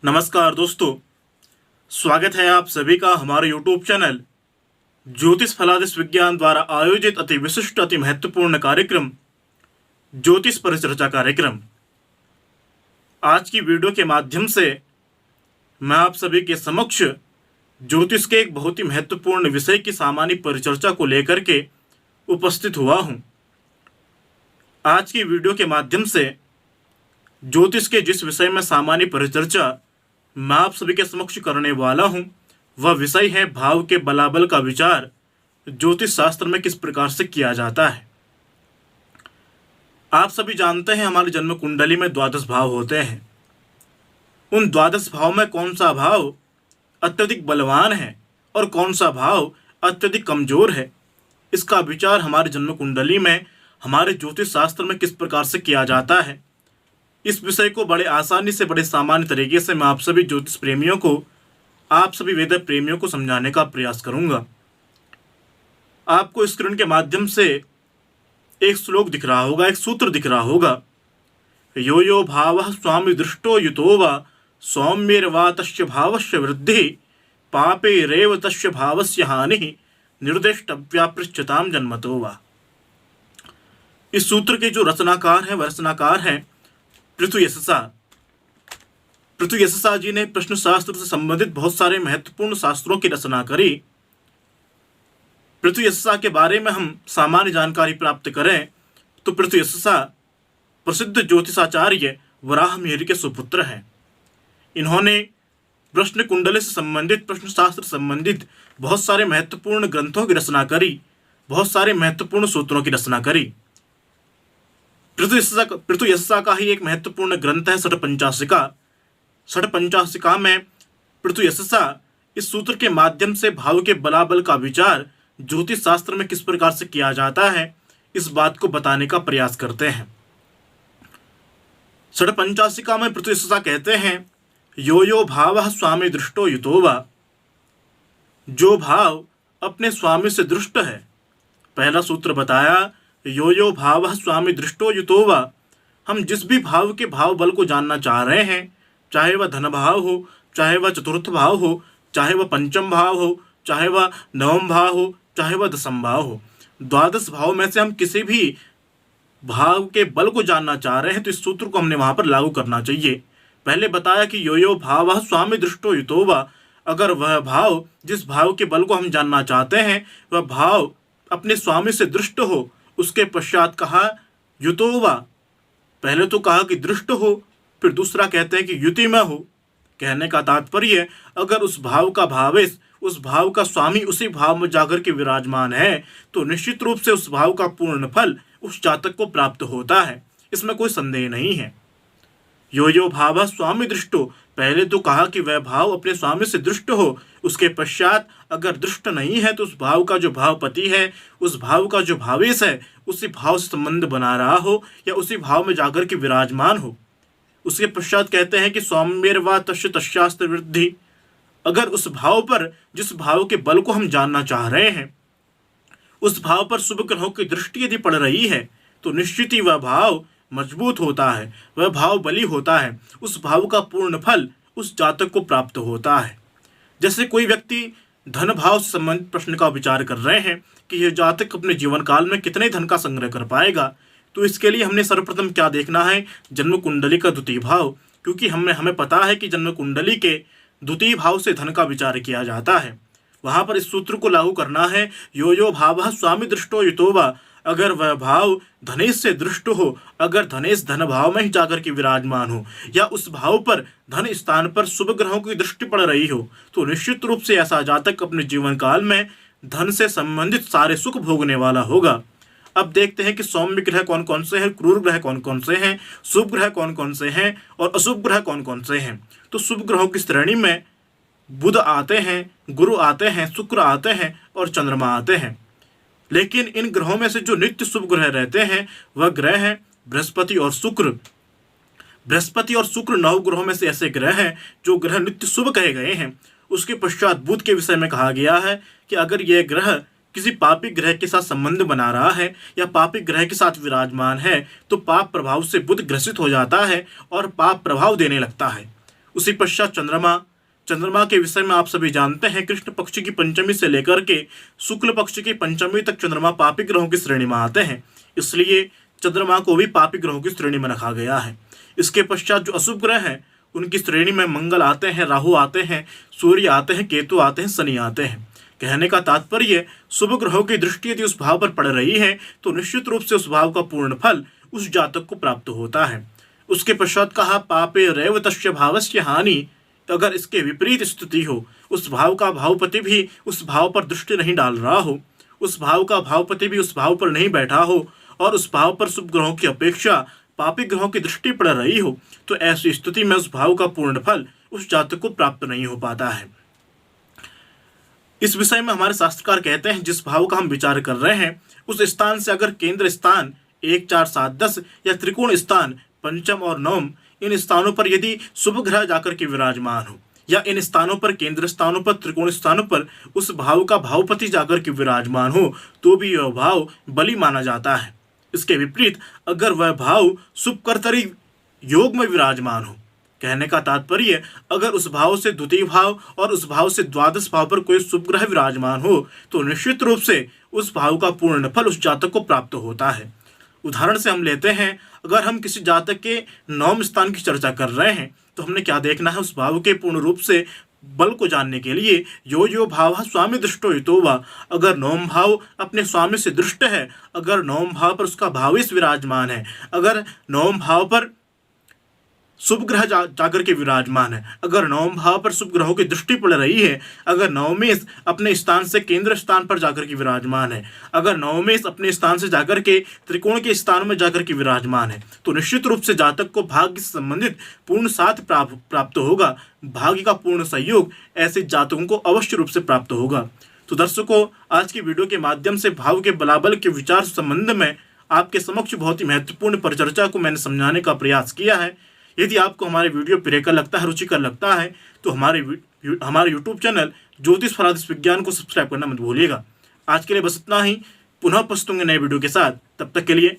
नमस्कार दोस्तों, स्वागत है आप सभी का हमारे YouTube चैनल ज्योतिष फलादेश विज्ञान द्वारा आयोजित अति विशिष्ट अति महत्वपूर्ण कार्यक्रम ज्योतिष परिचर्चा कार्यक्रम। आज की वीडियो के माध्यम से मैं आप सभी के समक्ष ज्योतिष के एक बहुत ही महत्वपूर्ण विषय की सामान्य परिचर्चा को लेकर के उपस्थित हुआ हूं। आज की वीडियो के माध्यम से ज्योतिष के जिस विषय में सामान्य परिचर्चा मैं आप सभी के समक्ष करने वाला हूं, वह विषय है भाव के बलाबल का विचार ज्योतिष शास्त्र में किस प्रकार से किया जाता है। आप सभी जानते हैं हमारी जन्म कुंडली में द्वादश भाव होते हैं। उन द्वादश भाव में कौन सा भाव अत्यधिक बलवान है और कौन सा भाव अत्यधिक कमजोर है, इसका विचार हमारी जन्म कुंडली में हमारे ज्योतिष शास्त्र में किस प्रकार से किया जाता है। इस विषय को बड़े आसानी से बड़े सामान्य तरीके से मैं आप सभी ज्योतिष प्रेमियों को, आप सभी वेद प्रेमियों को समझाने का प्रयास करूंगा। आपको स्क्रीन के माध्यम से एक श्लोक दिख रहा होगा, एक सूत्र दिख रहा होगा। यो यो भावः स्वामी दृष्टो युतो वा सौम्येर्वा तस्य भावस्य वृद्धि पापेरेव तस्य भावस्य हानिः निर्देष्टव्या पृच्छताम जन्मतो वा। इस सूत्र के जो रचनाकार है वह रचनाकार है पृथुयशसा। पृथुयशसा जी ने प्रश्न शास्त्र से संबंधित बहुत सारे महत्वपूर्ण शास्त्रों की रचना करी। पृथुयशसा के बारे में हम सामान्य जानकारी प्राप्त करें तो पृथुयशसा प्रसिद्ध ज्योतिषाचार्य वराह मिहिर के सुपुत्र हैं। इन्होंने प्रश्न कुंडली से संबंधित, प्रश्न शास्त्र संबंधित बहुत सारे महत्वपूर्ण ग्रंथों की रचना करी, बहुत सारे महत्वपूर्ण सूत्रों की रचना करी। पृथुयशसा का ही एक महत्वपूर्ण ग्रंथ है षट्पंचाशिका। षट्पंचाशिका में पृथुयशसा इस सूत्र के माध्यम से भाव के बलाबल का विचार ज्योतिष शास्त्र में किस प्रकार से किया जाता है, इस बात को बताने का प्रयास करते हैं। षट्पंचाशिका में पृथुयशसा कहते हैं, यो यो भावः स्वामी दृष्टो युतो वा। जो भाव अपने स्वामी से दृष्ट है, पहला सूत्र बताया यो यो भावः स्वामी दृष्टो युतो वा। हम जिस भी भाव के भाव बल को जानना चाह रहे हैं, चाहे वह धन भाव हो, चाहे वह चतुर्थ भाव हो, चाहे वह पंचम भाव हो, चाहे वह नवम भाव हो, चाहे वह दसम भाव हो, द्वादश भाव में से हम किसी भी भाव के बल को जानना चाह रहे हैं तो इस सूत्र को हमने वहां पर लागू करना चाहिए। पहले बताया कि यो यो भावः स्वामी दृष्टो युतो वा। अगर वह भाव, जिस भाव के बल को हम जानना चाहते हैं, वह भाव अपने स्वामी से दृष्ट हो, उसके पश्चात कहा युतो वा। पहले तो कहा कि दृष्ट हो, फिर दूसरा कहते हैं कि युति में हो। कहने का तात्पर्य, अगर उस भाव का भावेश, उस भाव का स्वामी उसी भाव में जाकर के विराजमान है तो निश्चित रूप से उस भाव का पूर्ण फल उस जातक को प्राप्त होता है, इसमें कोई संदेह नहीं है। यो यो भावः स्वामी दृष्टो, पहले तो कहा कि वह भाव अपने स्वामी से दृष्ट हो, उसके पश्चात अगर दृष्ट नहीं है तो उस भाव का जो भावपति है, उस भाव का जो भावेश है, उसी भाव से संबंध बना रहा हो या उसी भाव में जाकर के विराजमान हो। उसके पश्चात कहते हैं कि सौम्येर्वा तस्य तस्यास्त्र वृद्धि। अगर उस भाव पर, जिस भाव के बल को हम जानना चाह रहे हैं, उस भाव पर शुभ ग्रहों की दृष्टि यदि पड़ रही है तो निश्चित ही वह भाव मजबूत होता है, वह भाव बली होता है, उस भाव का पूर्ण फल उस जातक को प्राप्त होता है। जैसे कोई व्यक्ति धन भाव से संबंधित प्रश्न का विचार कर रहे हैं कि यह जातक अपने जीवन काल में कितने धन का संग्रह कर पाएगा, तो इसके लिए हमने सर्वप्रथम क्या देखना है, जन्म कुंडली का द्वितीय भाव। क्योंकि हमें पता है कि जन्म कुंडली के द्वितीय भाव से धन का विचार किया जाता है। वहां पर इस सूत्र को लागू करना है, यो यो भावः स्वामी दृष्टो युतो वा। अगर वह भाव धनेश से दृष्ट हो, अगर धनेश धन भाव में ही जाकर के विराजमान हो या उस भाव पर धन स्थान पर शुभ ग्रहों की दृष्टि पड़ रही हो, तो निश्चित रूप से ऐसा जातक अपने जीवन काल में धन से संबंधित सारे सुख भोगने वाला होगा। अब देखते हैं कि सौम्य ग्रह कौन कौन से हैं, क्रूर ग्रह कौन कौन से हैं, शुभ ग्रह कौन कौन से हैं और अशुभ ग्रह कौन कौन से हैं। तो शुभ ग्रहों की श्रेणी में बुध आते हैं, गुरु आते हैं, शुक्र आते हैं और चंद्रमा आते हैं। लेकिन इन ग्रहों में से जो नित्य शुभ ग्रह रहते हैं वह ग्रह हैं बृहस्पति और शुक्र। बृहस्पति और शुक्र 9 ग्रहों में से ऐसे ग्रह हैं जो ग्रह नित्य शुभ कहे गए हैं। उसके पश्चात बुध के विषय में कहा गया है कि अगर यह ग्रह किसी पापी ग्रह के साथ संबंध बना रहा है या पापी ग्रह के साथ विराजमान है तो पाप प्रभाव से बुध ग्रसित हो जाता है और पाप प्रभाव देने लगता है। उसी पश्चात चंद्रमा। चंद्रमा के विषय में आप सभी जानते हैं, कृष्ण पक्ष की पंचमी से लेकर के शुक्ल पक्ष की पंचमी तक चंद्रमा पापी ग्रहों की श्रेणी में आते हैं, इसलिए चंद्रमा को भी पापी ग्रहों की श्रेणी में रखा गया है। इसके पश्चात जो अशुभ ग्रह हैं उनकी श्रेणी में मंगल आते हैं, राहु आते हैं, सूर्य आते हैं, केतु आते हैं, शनि आते हैं। कहने का तात्पर्य, शुभ ग्रहों की दृष्टि यदि उस भाव पर पड़ रही है तो निश्चित रूप से उस भाव का पूर्ण फल उस जातक को प्राप्त होता है। उसके पश्चात कहा, पापे रैव तस्य भावस्य हानि। अगर इसके विपरीत स्थिति हो, उस भाव का भावपति भी उस भाव पर दृष्टि नहीं डाल रहा हो, उस भाव का भावपति भी उस भाव पर नहीं बैठा हो और उस भाव पर शुभ ग्रहों की अपेक्षा पापी ग्रहों की दृष्टि पड़ रही हो, तो ऐसी स्थिति में उस भाव का पूर्ण फल उस जातक को प्राप्त नहीं हो पाता है। इस विषय में हमारे शास्त्रकार कहते हैं, जिस भाव का हम विचार कर रहे हैं उस स्थान से अगर केंद्र स्थान 1, 4, 7, 10 या त्रिकोण स्थान पंचम और नवम, इन स्थानों पर यदि शुभ ग्रह जाकर के विराजमान हो, या इन स्थानों पर, केंद्र स्थानों पर, त्रिकोण स्थानों पर उस भाव का भावपति जाकर के विराजमान हो, तो भी यह भाव बली माना जाता है। इसके विपरीत अगर वह भाव शुभ कर्तरी योग में विराजमान हो, कहने का तात्पर्य, अगर उस भाव से द्वितीय भाव और उस भाव से द्वादश भाव पर कोई शुभ ग्रह विराजमान हो, तो निश्चित रूप से उस भाव का पूर्ण फल उस जातक को प्राप्त होता है। उदाहरण से हम लेते हैं, अगर हम किसी जातक के नवम स्थान की चर्चा कर रहे हैं तो हमने क्या देखना है, उस भाव के पूर्ण रूप से बल को जानने के लिए यो यो भाव स्वामी दृष्टो हितोवा। अगर नवम भाव अपने स्वामी से दृष्ट है, अगर नवम भाव पर उसका भावेश विराजमान है, अगर नवम भाव पर शुभ ग्रह जाकर के विराजमान है, अगर नवम भाव पर शुभ ग्रहों की दृष्टि पड़ रही है, अगर नवमेश अपने स्थान से केंद्र स्थान पर जाकर के विराजमान है, अगर नवमेश अपने स्थान से जाकर के त्रिकोण के स्थान में जाकर के विराजमान है, तो निश्चित रूप से जातक को भाग्य से संबंधित पूर्ण साथ प्राप्त होगा। भाग्य का पूर्ण सहयोग ऐसे जातकों को अवश्य रूप से प्राप्त होगा। तो दर्शकों, आज की वीडियो के माध्यम से भाव के बलाबल के विचार संबंध में आपके समक्ष बहुत ही महत्वपूर्ण परिचर्चा को मैंने समझाने का प्रयास किया है। यदि आपको हमारे वीडियो प्रियकर लगता है, रुचिकर लगता है, तो हमारे यूट्यूब चैनल ज्योतिष फलादिश विज्ञान को सब्सक्राइब करना मत भूलिएगा। आज के लिए बस इतना ही। पुनः उपस्थित होंगे नए वीडियो के साथ, तब तक के लिए